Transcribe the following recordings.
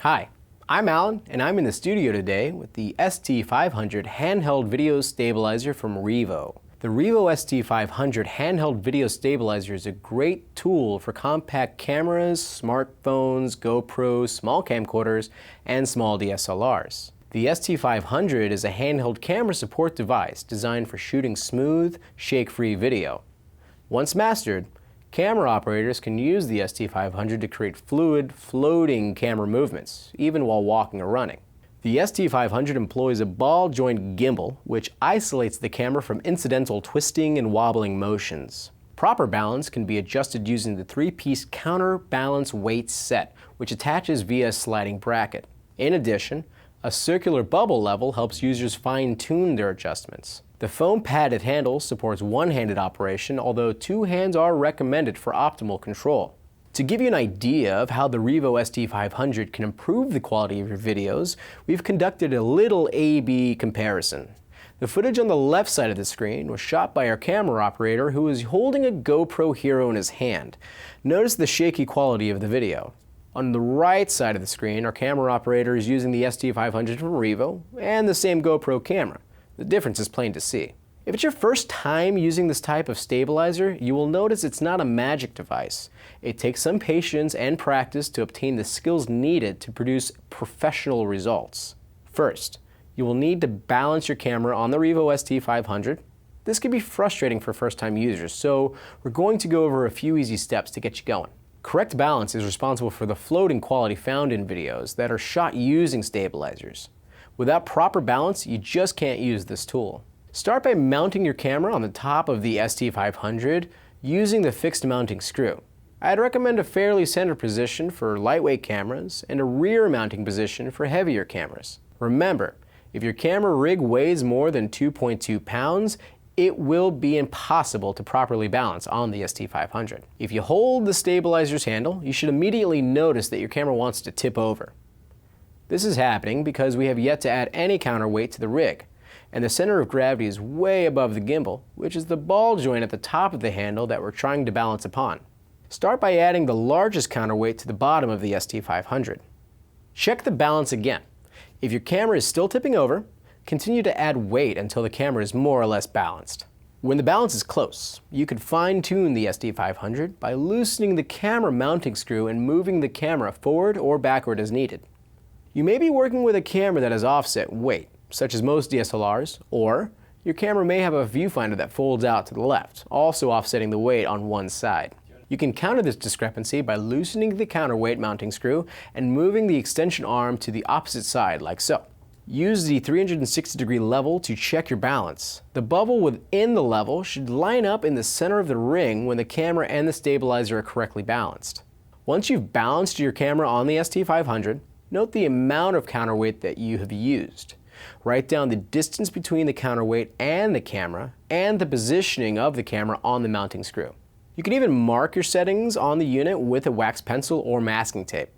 Hi, I'm Alan, and I'm in the studio today with the ST500 handheld video stabilizer from Revo. The Revo ST500 handheld video stabilizer is a great tool for compact cameras, smartphones, GoPros, small camcorders, and small DSLRs. The ST500 is a handheld camera support device designed for shooting smooth, shake-free video. Once mastered, camera operators can use the ST500 to create fluid, floating camera movements, even while walking or running. The ST500 employs a ball-joint gimbal, which isolates the camera from incidental twisting and wobbling motions. Proper balance can be adjusted using the 3-piece Counterweight Set, which attaches via a sliding bracket. In addition, a circular bubble level helps users fine-tune their adjustments. The foam-padded handle supports one-handed operation, although two hands are recommended for optimal control. To give you an idea of how the Revo ST500 can improve the quality of your videos, we've conducted a little A/B comparison. The footage on the left side of the screen was shot by our camera operator who was holding a GoPro Hero in his hand. Notice the shaky quality of the video. On the right side of the screen, our camera operator is using the ST500 from Revo and the same GoPro camera. The difference is plain to see. If it's your first time using this type of stabilizer, you will notice it's not a magic device. It takes some patience and practice to obtain the skills needed to produce professional results. First, you will need to balance your camera on the Revo ST500. This can be frustrating for first-time users, so we're going to go over a few easy steps to get you going. Correct balance is responsible for the floating quality found in videos that are shot using stabilizers. Without proper balance, you just can't use this tool. Start by mounting your camera on the top of the ST500 using the fixed mounting screw. I'd recommend a fairly centered position for lightweight cameras and a rear mounting position for heavier cameras. Remember, if your camera rig weighs more than 2.2 pounds, it will be impossible to properly balance on the ST500. If you hold the stabilizer's handle, you should immediately notice that your camera wants to tip over. This is happening because we have yet to add any counterweight to the rig, and the center of gravity is way above the gimbal, which is the ball joint at the top of the handle that we're trying to balance upon. Start by adding the largest counterweight to the bottom of the ST500. Check the balance again. If your camera is still tipping over, continue to add weight until the camera is more or less balanced. When the balance is close, you can fine-tune the ST500 by loosening the camera mounting screw and moving the camera forward or backward as needed. You may be working with a camera that has offset weight, such as most DSLRs, or your camera may have a viewfinder that folds out to the left, also offsetting the weight on one side. You can counter this discrepancy by loosening the counterweight mounting screw and moving the extension arm to the opposite side, like so. Use the 360-degree level to check your balance. The bubble within the level should line up in the center of the ring when the camera and the stabilizer are correctly balanced. Once you've balanced your camera on the ST500, note the amount of counterweight that you have used. Write down the distance between the counterweight and the camera and the positioning of the camera on the mounting screw. You can even mark your settings on the unit with a wax pencil or masking tape.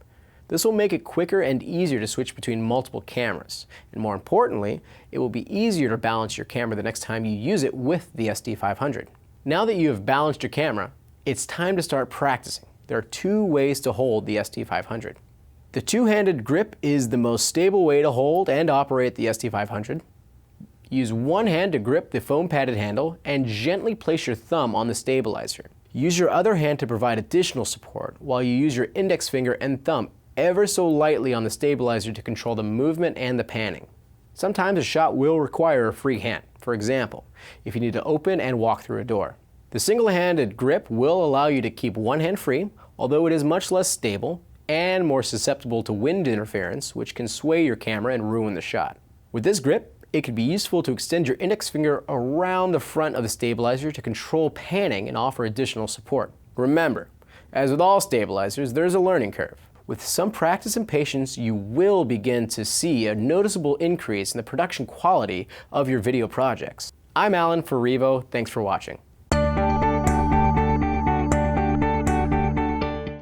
This will make it quicker and easier to switch between multiple cameras. And more importantly, it will be easier to balance your camera the next time you use it with the ST500. Now that you have balanced your camera, it's time to start practicing. There are two ways to hold the ST500. The two-handed grip is the most stable way to hold and operate the ST500. Use one hand to grip the foam-padded handle and gently place your thumb on the stabilizer. Use your other hand to provide additional support while you use your index finger and thumb ever so lightly on the stabilizer to control the movement and the panning. Sometimes a shot will require a free hand, for example, if you need to open and walk through a door. The single-handed grip will allow you to keep one hand free, although it is much less stable and more susceptible to wind interference, which can sway your camera and ruin the shot. With this grip, it could be useful to extend your index finger around the front of the stabilizer to control panning and offer additional support. Remember, as with all stabilizers, there's a learning curve. With some practice and patience, you will begin to see a noticeable increase in the production quality of your video projects. I'm Alan for Revo. Thanks for watching.